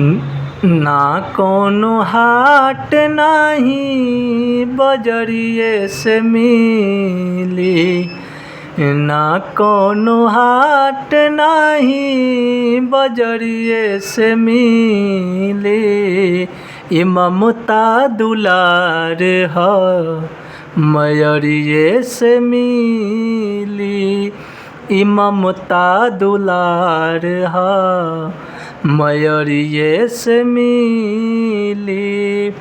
ना कौनो हाट नाही बजरिए से मिली, ना कौनो हाट नाही बजरिए से मिली। ई ममता दुलार ह मयरिए से मिली, ई ममता दुलार ह मयरिए से मिली।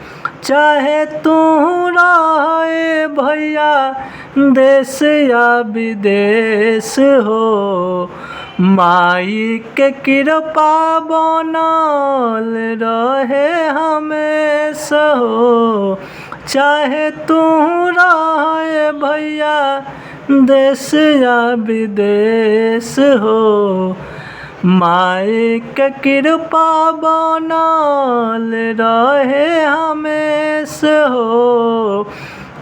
चाहे तू रहे भैया देश या विदेश हो, माई के कृपा बनल रहे हमेशा हो। चाहे तू रहे भैया देश या विदेश हो, माई के कृपा बनल रहे हमेशा हो।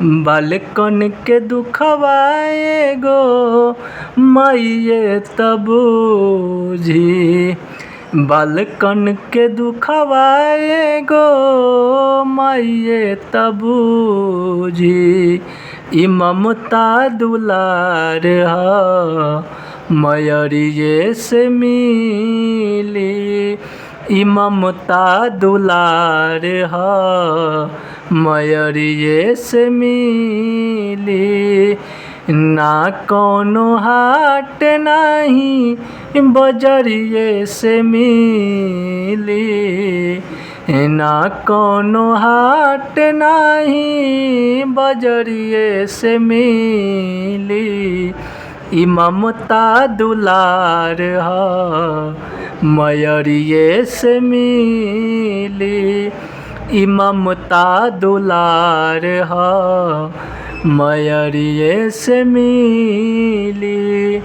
बालकन के दुखवा एगो माईए तब बूझी, बालकन के दुखवा एगो माईए तब बूझी। ई ममता दुलार ह मयरिए से मिली, ई ममता दुलार ह मयरिए से मिली। ना कौनो हाट नाही बजरिए से मिली, ना कौनो हाट नाही बजरिए से मिली। ई ममता दुलार ह मयरिए से मिली, ई ममता दुलार ह मयरिए से मिली।